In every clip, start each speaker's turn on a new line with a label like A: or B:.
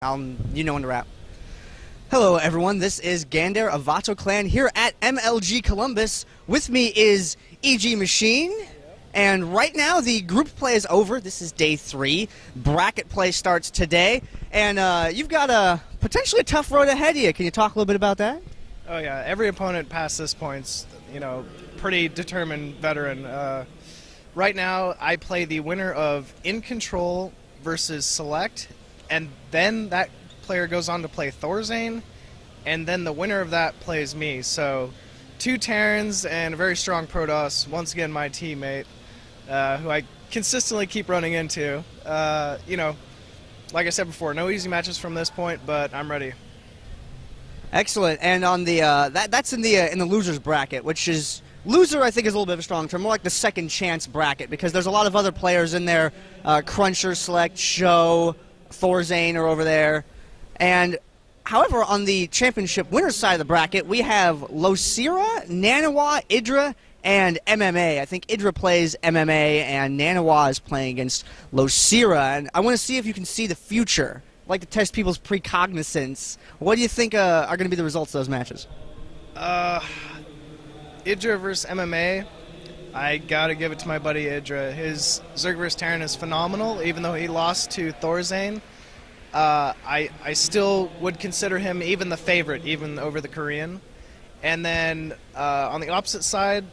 A: You know when to wrap. Hello everyone, this is Gander of VATOCLAN here at MLG Columbus. With me is EG Machine, and right now the group play is over. This is day 3. Bracket play starts today, and you've got a potentially tough road ahead of you. Can you talk a little bit about that?
B: Oh yeah, every opponent past this point's, pretty determined veteran. Right now, I play the winner of In Control versus Select, and then that player goes on to play Thorzane, and then the winner of that plays me. So 2 Terrans and a very strong Protoss, once again my teammate, who I consistently keep running into. Like I said before, no easy matches from this point, but I'm ready.
A: Excellent. And on the that's in the losers bracket, which is loser. I think is a little bit of a strong term, more like the second chance bracket, because there's a lot of other players in there. Cruncher, Select, Show, Thorzane are over there. And however, on the championship winners side of the bracket, we have Losira, Nanawa, Idra, and MMA. I think Idra plays MMA, and Nanawa is playing against Losira. And I want to see if you can see the future. I'd like to test people's precognizance. What do you think are going to be the results of those matches?
B: Idra versus MMA. I gotta give it to my buddy Idra. His zerg versus Terran is phenomenal, even though he lost to Thorzane. I still would consider him even the favorite, even over the Korean. And then on the opposite side,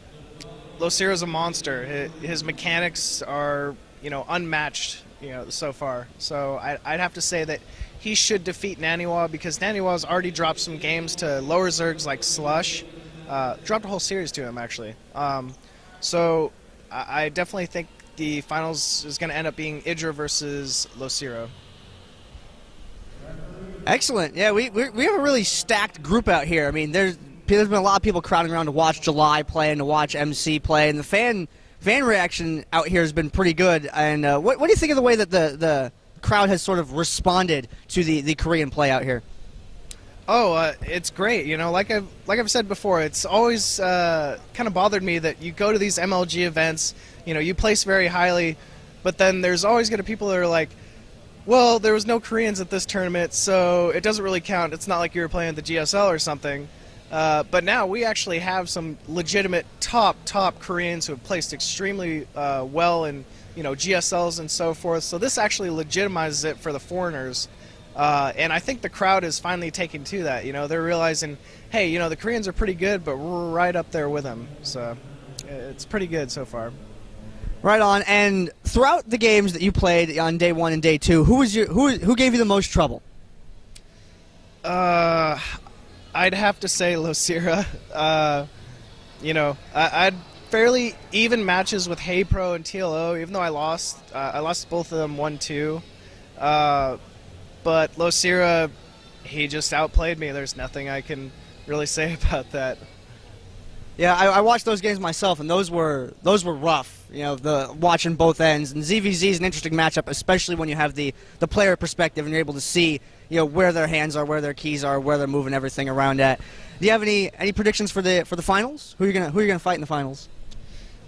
B: Losira's a monster. His mechanics are, unmatched, so far. So I'd have to say that he should defeat Naniwa, because Naniwa's already dropped some games to lower zergs like Slush. Dropped a whole series to him, actually. So I definitely think the finals is going to end up being Idra versus Losira.
A: Excellent. Yeah, we have a really stacked group out here. I mean, there's been a lot of people crowding around to watch July play and to watch MC play, and the fan reaction out here has been pretty good. And what do you think of the way that the crowd has sort of responded to the Korean play out here?
B: Oh, it's great. Like I've said before, it's always kind of bothered me that you go to these MLG events, you place very highly, but then there's always going to people that are like, well, there was no Koreans at this tournament, so it doesn't really count. It's not like you were playing the GSL or something. But now we actually have some legitimate top Koreans who have placed extremely well in GSLs and so forth. So this actually legitimizes it for the foreigners. And I think the crowd is finally taking to that. They're realizing, hey, the Koreans are pretty good, but we're right up there with them. So it's pretty good so far.
A: Right on. And throughout the games that you played on day 1 and day 2, who gave you the most trouble?
B: I'd have to say Losira. I had fairly even matches with Hey Pro and TLO, even though I lost both of them 1-2. But Losira, he just outplayed me. There's nothing I can really say about that.
A: Yeah, I watched those games myself, and those were rough. Watching both ends. And ZVZ is an interesting matchup, especially when you have the player perspective and you're able to see where their hands are, where their keys are, where they're moving everything around at. Do you have any predictions for the finals? Who are you gonna fight in the finals?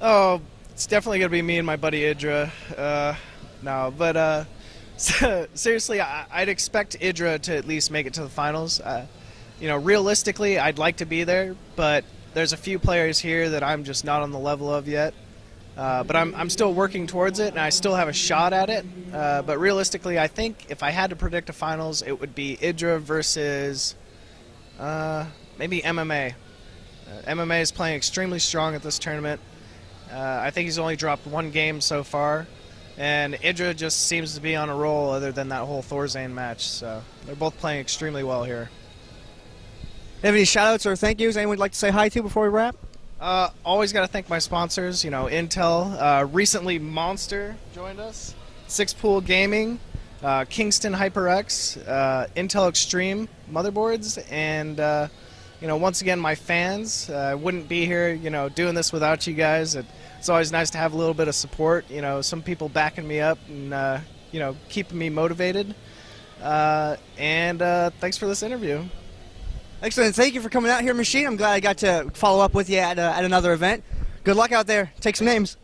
B: Oh, it's definitely gonna be me and my buddy Idra. Seriously, I'd expect Idra to at least make it to the finals. Realistically, I'd like to be there, but there's a few players here that I'm just not on the level of yet. But I'm still working towards it, and I still have a shot at it. But realistically, I think if I had to predict a finals, it would be Idra versus maybe MMA. MMA is playing extremely strong at this tournament. I think he's only dropped 1 game so far. And Idra just seems to be on a roll other than that whole Thorzane match. So they're both playing extremely well here.
A: Have any shout-outs or thank yous anyone would like to say hi to before we wrap?
B: Always got to thank my sponsors, Intel. Recently Monster joined us, Six Pool Gaming, Kingston HyperX, Intel Extreme motherboards, and once again my fans. I wouldn't be here, doing this without you guys. It's always nice to have a little bit of support, some people backing me up and keeping me motivated. And thanks for this interview.
A: Excellent. Thank you for coming out here, Machine. I'm glad I got to follow up with you at another event. Good luck out there. Take some names.